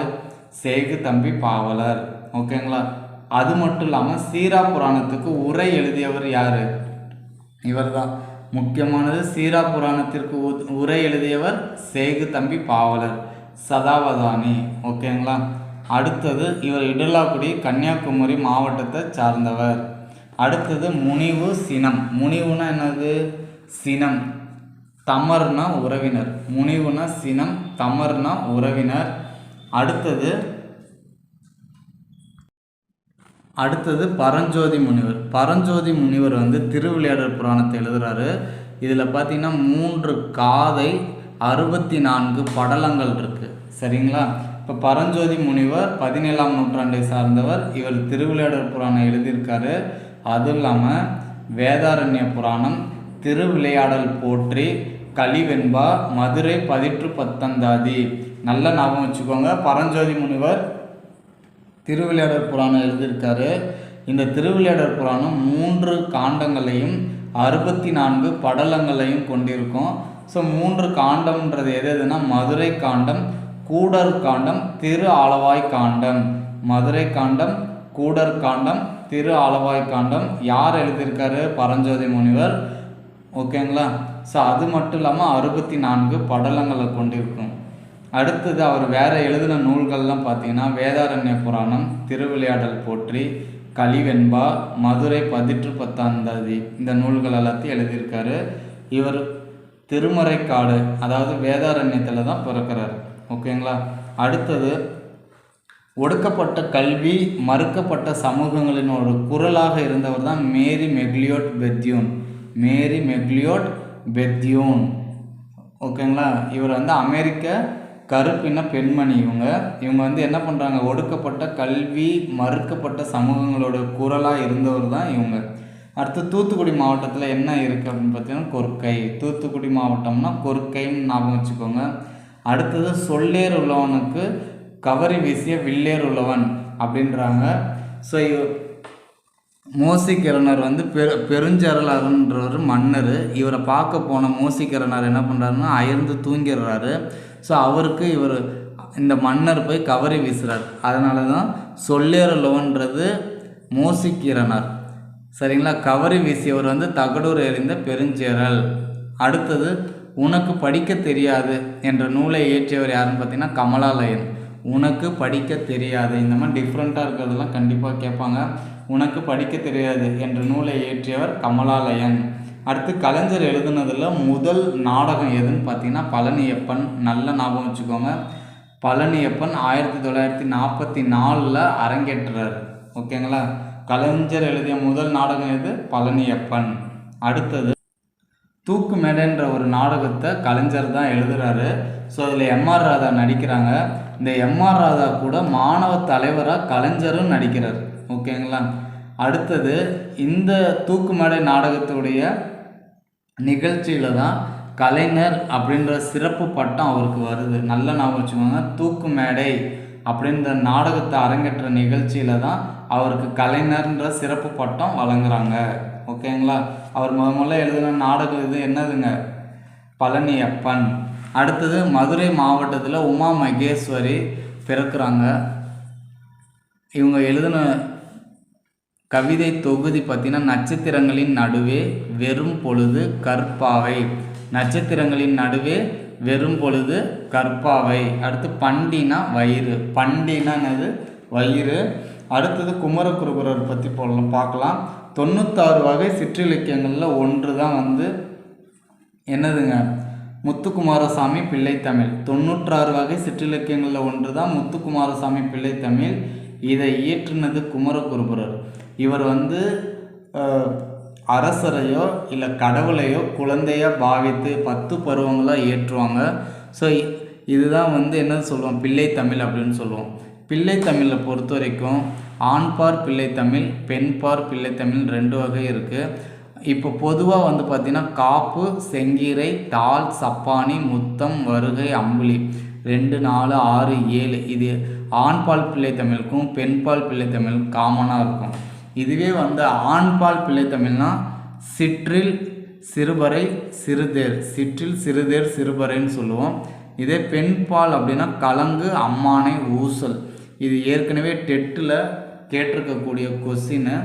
சேகு தம்பி பாவலர். ஓகேங்களா? அது மட்டும் இல்லாமல் சீரா புராணத்துக்கு உரை எழுதியவர் யார்? இவர் தான் முக்கியமானது. சீரா புராணத்திற்கு உரை எழுதியவர் சேகு தம்பி பாவலர், சதாவதானி. ஓகேங்களா? அடுத்தது இவர் இடலாக்குடி கன்னியாகுமரி மாவட்டத்தை சார்ந்தவர். அடுத்தது முனிவு சினம். முனிவுனா என்னது? சினம். தமர்னா உறவினர். முனிவுனா சினம், தமர்னா உறவினர். அடுத்தது பரஞ்சோதி முனிவர். பரஞ்சோதி முனிவர் திருவிளையாடல் புராணத்தை எழுதுகிறாரு. இதில் பார்த்தீங்கன்னா 3 காதை 64 படலங்கள் இருக்குது. சரிங்களா? இப்போ பரஞ்சோதி முனிவர் 17ஆம் நூற்றாண்டை சார்ந்தவர். இவர் திருவிளையாடல் புராணம் எழுதியிருக்காரு. அதுவும் இல்லாமல் வேதாரண்ய புராணம், திருவிளையாடல் போற்றி, கலிவெண்பா, மதுரை பதிற்று பத்தந்தாதி. நல்ல ஞாபகம் வச்சுக்கோங்க. பரஞ்சோதி முனிவர் திருவிளையாடல் புராணம் எழுதியிருக்காரு. இந்த திருவிளையாடல் புராணம் 3 காண்டங்களையும் 64 படலங்களையும் கொண்டிருக்கும். ஸோ 3 காண்டம்ன்றது எதுனா மதுரை காண்டம், கூடர் காண்டம், திரு ஆலவாய் காண்டம். மதுரை காண்டம், கூடர் காண்டம், திரு ஆலவாய் காண்டம். யார் எழுதியிருக்காரு? பரஞ்சோதி முனிவர். ஓகேங்களா? ஸோ அது மட்டும் இல்லாமல் 64 படலங்களை கொண்டிருக்கும். அடுத்தது அவர் வேறு எழுதின நூல்கள்லாம் பார்த்தீங்கன்னா வேதாரண்ய புராணம், திருவிளையாடல் போற்றி, கலிவெண்பா, மதுரை பதிற்று பத்தாந்தாதி. இந்த நூல்கள் எல்லாத்தையும் எழுதியிருக்காரு. இவர் திருமறைக்காடு, அதாவது வேதாரண்யத்தில் தான் பிறக்கிறார். ஓகேங்களா? அடுத்தது ஒடுக்கப்பட்ட கல்வி, மறுக்கப்பட்ட சமூகங்களின் ஒரு குரலாக இருந்தவர் தான் Mary McLeod Bethune. Mary McLeod Bethune. ஓகேங்களா? இவர் அமெரிக்க கருப்பின பெண்மணி. இவங்க வந்து என்ன பண்ணுறாங்க, ஒடுக்கப்பட்ட கல்வி மறுக்கப்பட்ட சமூகங்களோட குரலாக இருந்தவர் தான் இவங்க. அடுத்து தூத்துக்குடி மாவட்டத்தில் என்ன இருக்குது அப்படின்னு பார்த்தீங்கன்னா கொற்கை. தூத்துக்குடி மாவட்டம்னா கொற்கைன்னு ஞாபகம் வச்சுக்கோங்க. அடுத்தது சொல்லேர் உள்ளவனுக்கு கவரி வீசிய வில்லேர் உள்ளவன் அப்படின்றாங்க. ஸோ மோசிகரணர் வந்து பெருஞ்சரலாறுன்றவர் மன்னர். இவரை பார்க்க போன மோசிகரணர் என்ன பண்ணுறாருன்னா அயர்ந்து தூங்கிடுறாரு. ஸோ அவருக்கு இவர் இந்த மன்னர் போய் கவரி வீசுகிறார். அதனால தான் சொல்லேருள்ளவன்றது மோசிகரணர். சரிங்களா. கவரி வீசியவர் வந்து தகடூர் எறிந்த பெருஞ்சேரல். அடுத்தது உனக்கு படிக்க தெரியாது என்ற நூலை இயற்றியவர் யாருன்னு பார்த்தீங்கன்னா கமலாலயன். உனக்கு படிக்க தெரியாது, இந்த மாதிரி டிஃப்ரெண்ட்டாக இருக்கிறதெல்லாம் கண்டிப்பாக கேட்பாங்க. உனக்கு படிக்க தெரியாது என்ற நூலை இயற்றியவர் கமலாலயன். அடுத்து கலைஞர் எழுதுனதில் முதல் நாடகம் எதுன்னு பார்த்தீங்கன்னா பழனியப்பன். நல்ல ஞாபகம் வச்சுக்கோங்க. பழனியப்பன் 1944 அரங்கேற்றார். ஓகேங்களா. கலைஞர் எழுதிய முதல் நாடகம் எது? பழனியப்பன். அடுத்தது தூக்கு மேடைன்ற ஒரு நாடகத்தை கலைஞர் தான் எழுதுகிறாரு. ஸோ அதில் எம்ஆர் ராதா நடிக்கிறாங்க. இந்த எம்ஆர் ராதா கூட மாணவ தலைவராக கலைஞரும் நடிக்கிறார். ஓகேங்களா. அடுத்தது இந்த தூக்கு மேடை நாடகத்துடைய நிகழ்ச்சியில் தான் கலைஞர் அப்படின்ற சிறப்பு பட்டம் அவருக்கு வருது. நல்ல ஞாபகம் வச்சுக்கோங்க. தூக்கு மேடை அப்படின்ற நாடகத்தை அரங்கேற்ற நிகழ்ச்சியில் தான் அவருக்கு கலைஞர்ன்ற சிறப்பு பட்டம் வழங்குறாங்க. ஓகேங்களா. அவர் முதல்ல எழுதின நாடகம் இது என்னதுங்க? பழனியப்பன். அடுத்தது மதுரை மாவட்டத்தில் உமா மகேஸ்வரி பிறக்கிறாங்க. இவங்க எழுதின கவிதை தொகுதி பார்த்தீங்கன்னா நட்சத்திரங்களின் நடுவே வெறும் பொழுது கற்பாவை. நட்சத்திரங்களின் நடுவே வெறும் பொழுது கற்பாவை. அடுத்து பண்டினா வயிறு. பண்டினானது வயிறு. அடுத்தது குமரகுருபரர் பற்றி பார்க்கலாம். 96 வகை சிற்றிலக்கியங்களில் ஒன்று தான் வந்து என்னதுங்க? முத்துக்குமாரசாமி பிள்ளைத்தமிழ். 96 வகை சிற்றிலக்கியங்களில் ஒன்று தான் முத்துக்குமாரசாமி பிள்ளைத்தமிழ். இதை இயற்றினது குமரகுருபரர். இவர் வந்து அரசரையோ இல்லை கடவுளையோ குழந்தையாக பாவித்து 10 பருவங்களாக ஏற்றுவாங்க. ஸோ இதுதான் வந்து என்ன சொல்லுவோம்? பிள்ளைத்தமிழ் அப்படின்னு சொல்லுவோம். பிள்ளைத்தமிழை பொறுத்த வரைக்கும் ஆண்பார் பிள்ளைத்தமிழ், பெண்பார் பிள்ளைத்தமிழ் 2 வகை இருக்குது. இப்போ பொதுவாக வந்து பார்த்திங்கன்னா காப்பு, செங்கீரை, தாள், சப்பானி, முத்தம், வருகை, அம்புலி 2, 4, 6, 7 இது ஆண்பால் பிள்ளைத்தமிழுக்கும் பெண்பால் பிள்ளைத்தமிழுக்கும் காமனாக இருக்கும். இதுவே வந்து ஆண்பால் பிள்ளைத்தமிழ்னா சிற்றில், சிறுபறை, சிறுதேர். சிற்றில், சிறுதேர், சிறுபறைன்னு சொல்லுவோம். இதே பெண்பால் அப்படின்னா கலங்கு, அம்மானை, ஊசல். இது ஏற்கனவே டெட்டில் கேட்டிருக்கக்கூடிய கொஸ்டின்னு.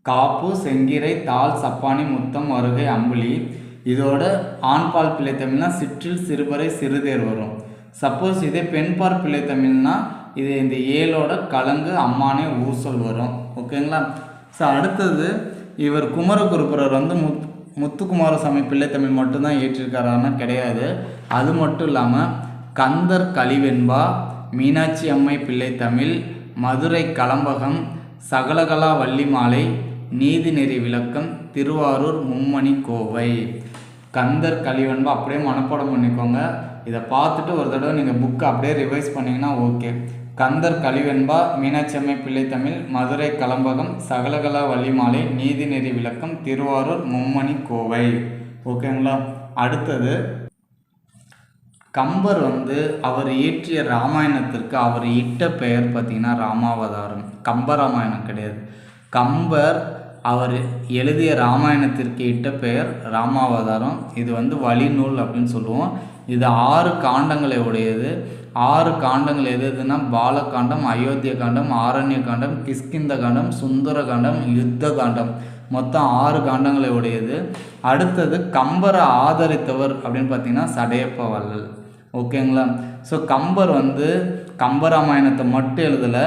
காப்பு, செங்கீரை, தாள், சப்பானி, முத்தம், வருகை, அம்புலி. இதோட ஆண்பால் பிள்ளைத்தமிழ்னா சிற்றில், சிறுபறை, சிறுதேர் வரும். சப்போஸ் இதே பெண்பால் பிள்ளைத்தமிழ்னா இது இந்த 7ஓட கலங்கு, அம்மானே, ஊசல் வரும். ஓகேங்களா. ஸோ அடுத்தது இவர் குமரகுருபரர் வந்து முத்துக்குமாரசாமி பிள்ளைத்தமிழ் மட்டும்தான் ஏற்றிருக்காரான்னா கிடையாது. அது மட்டும் இல்லாமல் கந்தர் கலிவெண்பா, மீனாட்சி அம்மை பிள்ளைத்தமிழ், மதுரை கலம்பகம், சகலகலா வள்ளிமாலை, நீதிநெறி விளக்கம், திருவாரூர் மும்மணி கோவை. கந்தர் கலிவெண்பா அப்படியே மனப்பாடம் பண்ணிக்கோங்க. இதை பார்த்துட்டு ஒரு தடவை நீங்கள் புக்கை அப்படியே ரிவைஸ் பண்ணிங்கன்னா ஓகே. கந்தர் கலிவெண்பா, மீனாட்சி அம்மை பிள்ளைத்தமிழ், மதுரை கலம்பகம், சகலகலா வள்ளிமாலை, நீதிநெறி விளக்கம், திருவாரூர் மும்மணி கோவை. ஓகேங்களா. அடுத்தது கம்பர் வந்து அவர் இயற்றிய ராமாயணத்திற்கு அவர் இட்ட பெயர் பார்த்திங்கன்னா ராமாவதாரம். கம்பராமாயணம் கிடையாது. கம்பர் அவர் எழுதிய ராமாயணத்திற்கு இட்ட பெயர் ராமாவதாரம். இது வந்து வழிநூல் அப்படின்னு சொல்லுவோம். இது 6 காண்டங்களை உடையது. 6 காண்டங்கள் எதுனா பாலகாண்டம், அயோத்திய காண்டம், ஆரண்ய காண்டம், கிஷ்கிந்த காண்டம், சுந்தர காண்டம், யுத்த காண்டம். மொத்தம் 6 காண்டங்களை உடையது. அடுத்தது கம்பரை ஆதரித்தவர் அப்படின்னு பார்த்தீங்கன்னா சடையப்ப வள்ளல். ஓகேங்களா. ஸோ கம்பர் வந்து கம்பராமாயணத்தை மட்டும் எழுதலை.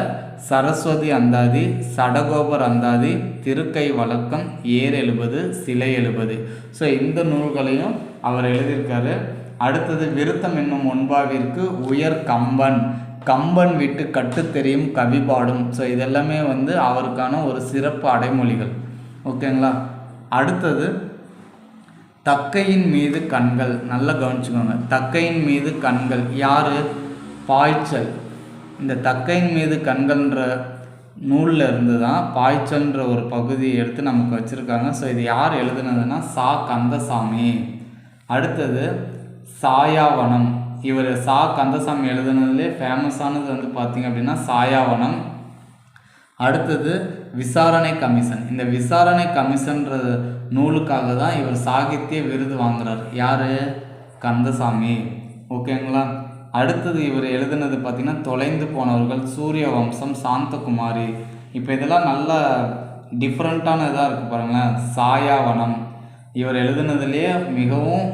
சரஸ்வதி அந்தாதி, சடகோபர் அந்தாதி, திருக்கை வழக்கம், ஏர் 70, சிலை 70. ஸோ இந்த நூல்களையும் அவர் எழுதியிருக்காரு. அடுத்தது விருத்தம் என்னும் ஒன்பாவிற்கு உயர் கம்பன், கம்பன் விட்டு கட்டு தெரியும் கவி பாடும். ஸோ இதெல்லாமே வந்து அவருக்கான ஒரு சிறப்பு அடைமொழிகள். ஓகேங்களா. அடுத்தது தக்கையின் மீது கண்கள், நல்லா கவனிச்சுக்கோங்க. தக்கையின் மீது கண்கள் யார்? பாய்ச்சல். இந்த தக்கையின் மீது கண்கள்ன்ற நூலில் இருந்து தான் பாய்ச்சல்ன்ற ஒரு பகுதியை எடுத்து நமக்கு வச்சுருக்காங்க. ஸோ இது யார் எழுதுனதுன்னா சா கந்தசாமி. அடுத்தது சாயாவனம். இவர் சா கந்தசாமி எழுதுனதுலே ஃபேமஸானது வந்து பார்த்திங்க அப்படின்னா சாயாவனம். அடுத்தது விசாரணை கமிஷன். இந்த விசாரணை கமிஷன்ற நூலுக்காக தான் இவர் சாகித்ய விருது வாங்குறார். யார்? கந்தசாமி. ஓகேங்களா. அடுத்தது இவர் எழுதுனது பார்த்திங்கன்னா தொலைந்து போனவர்கள், சூரிய வம்சம், சாந்தகுமாரி. இப்போ இதெல்லாம் நல்ல டிஃப்ரெண்ட்டான இதாக இருக்குது பாருங்களேன். சாயாவனம் இவர் எழுதுனதுலேயே மிகவும்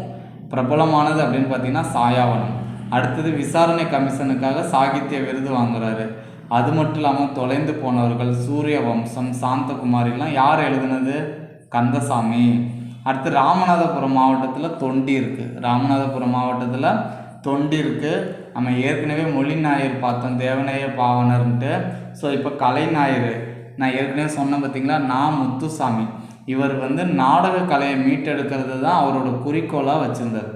பிரபலமானது அப்படின்னு பார்த்திங்கன்னா சாயாவனம். அடுத்தது விசாரணை கமிஷனுக்காக சாகித்ய விருது வாங்குறாரு. அது மட்டும் இல்லாமல் தொலைந்து போனவர்கள், சூரிய வம்சம், சாந்தகுமாரிலாம் யார் எழுதுனது? கந்தசாமி. அடுத்து ராமநாதபுரம் மாவட்டத்தில் தொண்டி இருக்குது. ராமநாதபுரம் மாவட்டத்தில் தொண்டி இருக்குது. நம்ம ஏற்கனவே மொழி ஞாயிறு பார்த்தோம், தேவநேய பாவனர்ன்ட்டு. ஸோ இப்போ கலைஞாயிறு நான் ஏற்கனவே சொன்னேன் பார்த்திங்களா, நான் முத்துசாமி. இவர் வந்து நாடக கலையை மீட்டெடுக்கிறது தான் அவரோட குறிக்கோளாக வச்சுருந்தார்.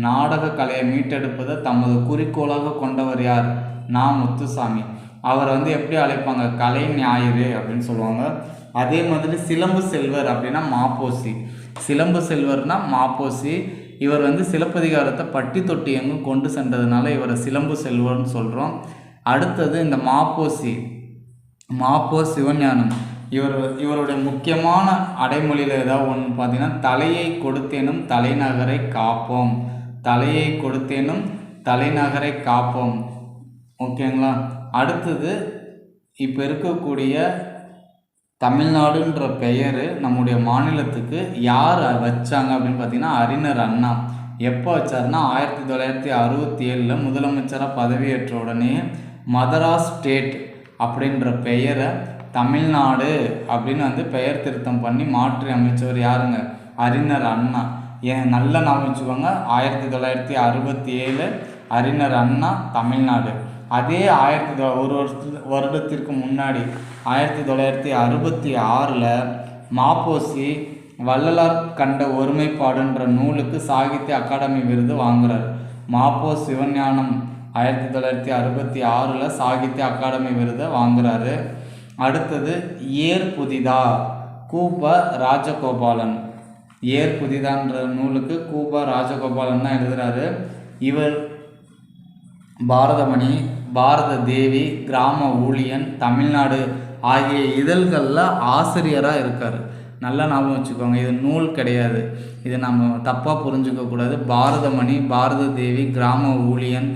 நாடக கலையை மீட்டெடுப்பதை தமது குறிக்கோளாக கொண்டவர் யார்? நான் முத்துசாமி. அவரை வந்து எப்படி அழைப்பாங்க? கலை ஞாயிறு அப்படின்னு சொல்லுவாங்க. அதே மாதிரி சிலம்பு செல்வர் அப்படின்னா மாப்போசி. சிலம்பு செல்வர்னா மாப்போசி. இவர் வந்து சிலப்பதிகாரத்தை பட்டி தொட்டி எங்கும் கொண்டு சென்றதுனால இவரை சிலம்பு செல்வர்னு சொல்கிறோம். அடுத்தது இந்த மாப்போசி, மாப்போ சிவஞானம். இவருடைய முக்கியமான அடைமொழியில் ஏதாவது ஒன்று பார்த்தீங்கன்னா, தலையை கொடுத்தேனும் தலைநகரை காப்போம். தலையை கொடுத்தேனும் தலைநகரை காப்போம். ஓகேங்களா. அடுத்தது இப்போ இருக்கக்கூடிய தமிழ்நாடுன்ற பெயர் நம்முடைய மாநிலத்துக்கு யார் வச்சாங்க அப்படின்னு பார்த்தீங்கன்னா, அறிஞர் அண்ணா. எப்போ வச்சாருன்னா 1967 முதலமைச்சராக பதவியேற்ற உடனே மதராஸ் ஸ்டேட் அப்படின்ற பெயரை தமிழ்நாடு அப்படின்னு வந்து பெயர் திருத்தம் பண்ணி மாற்றி அமைச்சவர் யாருங்க? அறிஞர் அண்ணா. ஏன் நல்லா ஞாபகம் வச்சுக்கோங்க. 1967 அறிஞர் அண்ணா தமிழ்நாடு. அதே ஒரு வருடத்திற்கு முன்னாடி 1966 மாப்போசி வள்ளலார் கண்ட ஒருமைப்பாடுன்ற நூலுக்கு சாகித்ய அகாடமி விருது வாங்குறார். மாப்போ சிவஞானம் 1966 சாகித்ய அகாடமி விருதை வாங்குறாரு. அடுத்தது ஏர் புதிதா, கூப ராஜகோபாலன். ஏர் புதிதான்ற நூலுக்கு கூப ராஜகோபாலன் தான் எழுதுறாரு. இவர் பாரதமணி, பாரத தேவி, கிராம ஊழியன், தமிழ்நாடு ஆகிய இதழ்களில் ஆசிரியராக இருக்கார். நல்லா ஞாபகம் வச்சுக்கோங்க. இது நூல் கிடையாது, இதை நம்ம தப்பாக புரிஞ்சுக்கக்கூடாது. பாரதமணி, பாரத தேவி, கிராம ஊழியன்,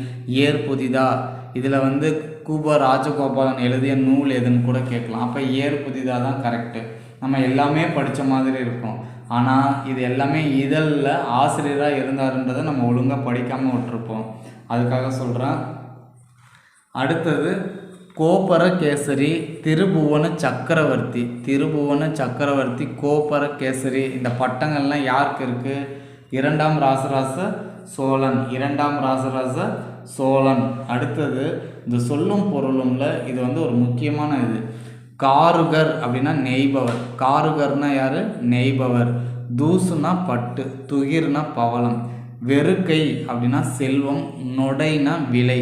ஏர் புதிதா, இதில் வந்து கூப ராஜகோபாலன் எழுதிய நூல் எதுன்னு கூட கேட்கலாம். அப்போ ஏர் புதிதா தான் கரெக்டு. நம்ம எல்லாமே படித்த மாதிரி இருக்கும். ஆனால் இது எல்லாமே இதழில் ஆசிரியராக இருந்தாருன்றதை நம்ம ஒழுங்காக படிக்காமல் விட்டுருப்போம். அதுக்காக சொல்கிறேன். அடுத்தது கோப்பர கேசரி, திருபுவன சக்கரவர்த்தி. திருபுவன சக்கரவர்த்தி, கோப்பர கேசரி, இந்த பட்டங்கள்லாம் யாருக்கு இருக்குது? இரண்டாம் ராசராச சோழன். இரண்டாம் ராசராச சோழன். அடுத்தது இந்த சொல்லும் பொருளும்ல இது வந்து ஒரு முக்கியமான இது. காருகர் அப்படின்னா நெய்பவர். காருகர்னா யார்? நெய்பவர். தூசுனா பட்டு, துகிர்னா பவளம். வெறுக்கை அப்படின்னா செல்வம், நொடைனா விலை.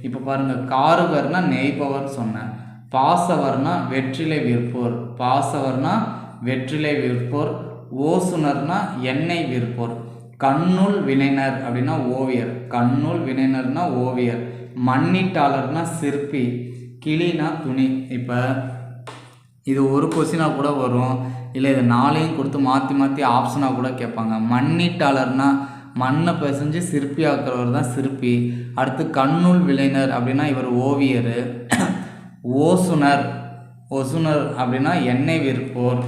இப்போ பாருங்கள், காருகர்னா நெய்பவர் சொன்னேன். பாசவர்னா வெற்றிலை விற்போர். பாசவர்னா வெற்றிலை விற்போர். ஓசுனர்னா எண்ணெய் விற்போர். கண்ணுள் வினைனர் அப்படின்னா ஓவியர். கண்ணுள் வினைனர்னா ஓவியர். மண்ணீட்டாளர்னா சிற்பி. கிளினா துணி. இப்போ இது ஒரு கொஸ்டினாக கூட வரும், இல்லை இது நாளையும் கொடுத்து மாற்றி மாற்றி ஆப்ஷனாக கூட கேட்பாங்க. மண்ணீட்டாளர்னா மண்ணை பிசைஞ்சு சிற்பி ஆக்குறவர் தான் சிற்பி. அடுத்து கண்ணுள் விளைஞர் அப்படின்னா இவர் ஓவியர். ஓசுனர், ஒசுனர் அப்படின்னா எண்ணெய் விற்போர்.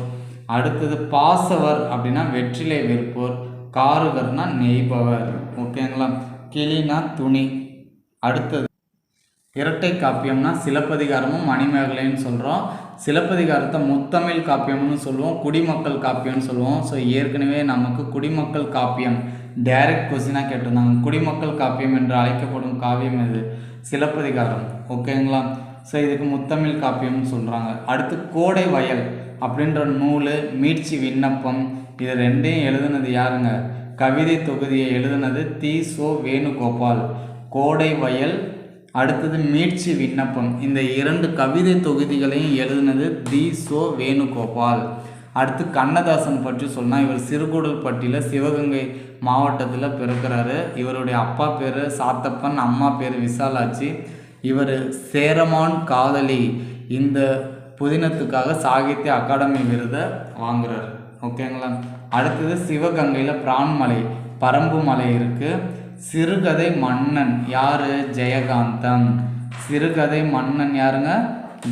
அடுத்தது பாசவர் அப்படின்னா வெற்றிலை விற்போர். காருகர்னா நெய்பவர். ஓகேங்களா. கிளினா துணி. அடுத்தது இரட்டை காப்பியம்னா சிலப்பதிகாரமும் மணிமேகலைன்னு சொல்கிறோம். சிலப்பதிகாரத்தை முத்தமிழ் காப்பியம்னு சொல்லுவோம், குடிமக்கள் காப்பியம்னு சொல்லுவோம். ஸோ ஏற்கனவே நமக்கு குடிமக்கள் காப்பியம் டைரக்ட் கொஸ்டினாக கேட்டிருந்தாங்க. குடிமக்கள் காப்பியம் என்று அழைக்கப்படும் காவியம் இது சிலப்பதிகாரம். ஓகேங்களா. ஸோ இதுக்கு முத்தமிழ் காப்பியம்னு சொல்கிறாங்க. அடுத்து கோடை வயல் அப்படின்ற நூல், மீட்சி விண்ணப்பம், இது ரெண்டையும் எழுதுனது யாருங்க? கவிதை தொகுதியை எழுதினது தி.சோ. வேணுகோபால். கோடை வயல், அடுத்தது மீட்சி விண்ணப்பம். இந்த 2 கவிதை தொகுதிகளையும் எழுதினது தி.சோ. வேணுகோபால். அடுத்து கண்ணதாசன் பற்றி சொன்னால், இவர் சிறுகூடல்பட்டியில் சிவகங்கை மாவட்டத்தில் பிறக்கிறாரு. இவருடைய அப்பா பேர் சாத்தப்பன், அம்மா பேர் விசாலாட்சி. இவர் சேரமான் காதலி இந்த புதினத்துக்காக சாகித்ய அகாடமி விருதை வாங்குறார். ஓகேங்களா. அடுத்தது சிவகங்கையில் பிரான்மலை, பரம்பு மலை இருக்குது. சிறுகதை மன்னன் யார்? ஜெயகாந்தம். சிறுகதை மன்னன் யாருங்க?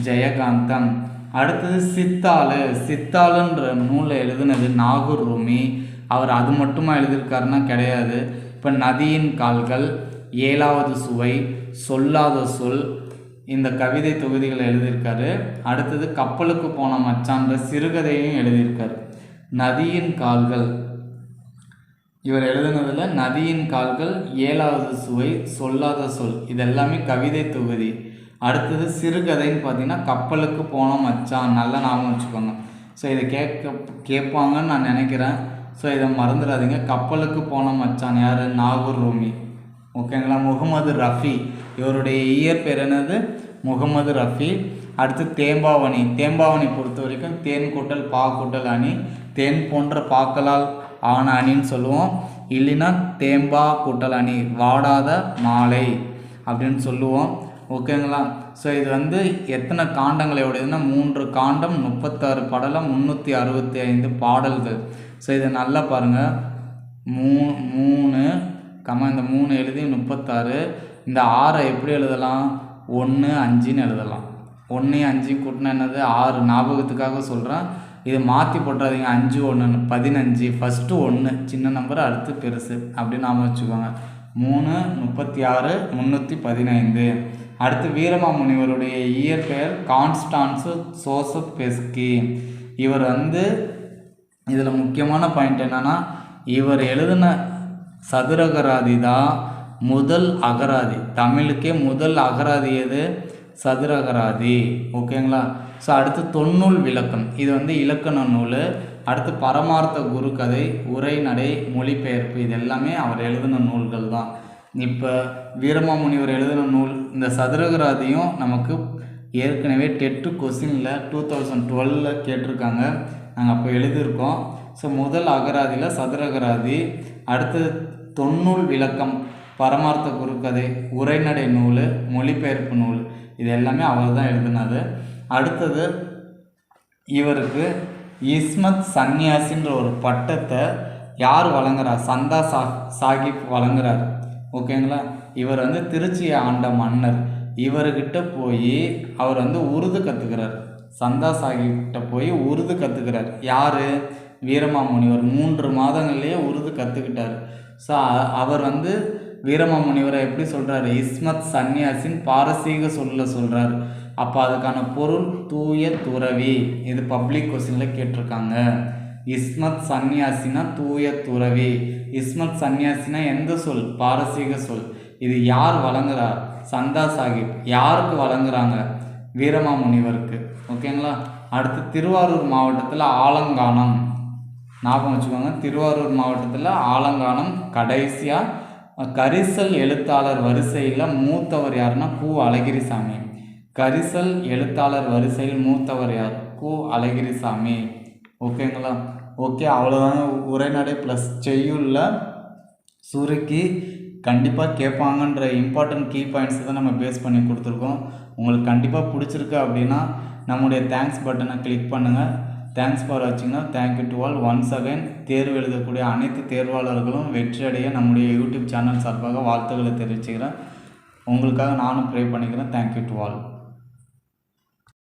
ஜெயகாந்தம். அடுத்தது சித்தாளுன்ற நூலை எழுதுனது நாகூர் ரூமி. அவர் அது மட்டுமா எழுதியிருக்காருன்னா கிடையாது. இப்போ நதியின் கால்கள், 7வது சுவை, சொல்லாத சொல் இந்த கவிதை தொகுதிகளை எழுதியிருக்காரு. அடுத்தது கப்பலுக்கு போன மச்சான்ற சிறுகதையும் எழுதியிருக்காரு. நதியின் கால்கள் இவர் எழுதுனதில் நதியின் கால்கள், 7வது சுவை, சொல்லாத சொல் இதெல்லாமே கவிதை தொகுதி. அடுத்தது சிறுகதைன்னு பார்த்தீங்கன்னா கப்பலுக்கு போன மச்சான். நல்லா ஞாபகம் வச்சுக்கோங்க. ஸோ இதை கேட்பாங்கன்னு நான் நினைக்கிறேன். ஸோ இதை மறந்துடாதீங்க. கப்பலுக்கு போன மச்சான் யார்? நாகூர் ரூமி. ஓகேங்களா. முகமது ரஃபி, இவருடைய இயற்பெயர் என்னது? முகமது ரஃபி. அடுத்து தேம்பாவணி பொறுத்த வரைக்கும் தேன் கூட்டல் பா கூட்டல் அணி, தேன் போன்ற பாக்களால் ஆன அணின்னு சொல்லுவோம். இல்லைன்னா தேம்பா கூட்டல் அணி, வாடாத மாலை அப்படின்னு சொல்லுவோம். ஓகேங்களா. ஸோ இது வந்து எத்தனை காண்டங்களை உடையதுன்னா 3 காண்டம், 36 படலம், 365 பாடல்கள். ஸோ இதை நல்லா பாருங்கள். 3 இந்த 3 எழுதி 36. இந்த 6 எப்படி எழுதலாம்? 1 5ன்னு எழுதலாம். 1 5 கூட்டினா என்னது? 6. ஞாபகத்துக்காக சொல்கிறேன். இது மாற்றி போட்டுறாதீங்க. 5 1 15. ஃபஸ்ட்டு 1 சின்ன நம்பர், அடுத்து பெருசு அப்படின்னு நாம வச்சுக்கோங்க. 3 36 315. அடுத்து வீரமாமுனிவருடைய இயற்பெயர் கான்ஸ்டான்சு சோசப் பெஸ்கி. இவர் வந்து இதில் முக்கியமான பாயிண்ட் என்னென்னா, இவர் எழுதின சதுரகராதி தான் முதல் அகராதி. தமிழுக்கே முதல் அகராதி எது? சதுரகராதி. ஓகேங்களா. ஸோ அடுத்து தொன்னூல் விளக்கம், இது வந்து இலக்கண நூல். அடுத்து பரமார்த்த குருகதை, உரைநடை, மொழிபெயர்ப்பு இது எல்லாமே அவர் எழுதின நூல்கள் தான். இப்போ வீரமாமுனிவர் எழுதின நூல் இந்த சதுரகராதியும் நமக்கு ஏற்கனவே டெட்டு கொஸ்டினில் 2012 கேட்டிருக்காங்க. நாங்கள் அப்போ எழுதியிருக்கோம். ஸோ முதல் அகராதியில் சதுரகராதி. அடுத்து தொன்னூல் விளக்கம், பரமார்த்த குருகதை, உரைநடை நூல், மொழிபெயர்ப்பு நூல் இது எல்லாமே அவர் தான் எழுதினது. அடுத்தது இவருக்கு இஸ்மத் சன்னியாசின்ற ஒரு பட்டத்தை யார் வழங்குறார்? சந்தா சாஹிப் வழங்குறார். ஓகேங்களா. இவர் வந்து திருச்சியை ஆண்ட மன்னர். இவர்கிட்ட போய் அவர் வந்து உருது கற்றுக்கிறார். சந்தா சாஹிப்கிட்ட போய் உருது கற்றுக்கிறார். யார்? வீரமாமுனிவர். 3 மாதங்கள்லேயே உருது கற்றுக்கிட்டார். ஸோ அவர் வந்து வீரமாமுனிவரை எப்படி சொல்கிறார்? இஸ்மத் சன்னியாசின் பாரசீக சொல்கிறார். அப்போ அதுக்கான பொருள் தூய துறவி. இது பப்ளிக் கொஸ்டினில் கேட்டிருக்காங்க. இஸ்மத் சன்னியாசினா தூய துறவி. இஸ்மத் சன்னியாசினா எந்த சொல்? பாரசீக சொல். இது யார் வழங்குறார்? சந்தா சாஹிப். யாருக்கு வழங்குறாங்க? வீரமாமுனிவருக்கு. ஓகேங்களா. அடுத்து திருவாரூர் மாவட்டத்தில் ஆலங்கானம். ஞாபகம் வச்சுக்கோங்க. திருவாரூர் மாவட்டத்தில் ஆலங்கானம். கடைசியாக கரிசல் எழுத்தாளர் வரிசையில் மூத்தவர் யாருன்னா கு. அழகிரிசாமி. கரிசல் எழுத்தாளர் வரிசையில் மூத்தவர் யார்? கு. அழகிரிசாமி. ஓகேங்களா. ஓகே, அவ்வளோதாங்க. உரைநடை ப்ளஸ் செய்யுள்ள சுருக்கி கண்டிப்பாக கேட்பாங்கன்ற இம்பார்ட்டன்ட் கீ பாயிண்ட்ஸ் தான் நம்ம பேஸ் பண்ணி கொடுத்துருக்கோம். உங்களுக்கு கண்டிப்பாக பிடிச்சிருக்கு அப்படின்னா நம்முடைய தேங்க்ஸ் பட்டனை கிளிக் பண்ணுங்கள். தேங்க்ஸ் ஃபார் வாட்சிங்னா thank you to all. Once again தேர்வு எழுதக்கூடிய அனைத்து தேர்வாளர்களும் வெற்றியடைய நம்முடைய யூடியூப் சேனல் சார்பாக வாழ்த்துக்களை தெரிவிச்சுக்கிறேன். உங்களுக்காக நானும் ப்ரே பண்ணிக்கிறேன். Thank you to all.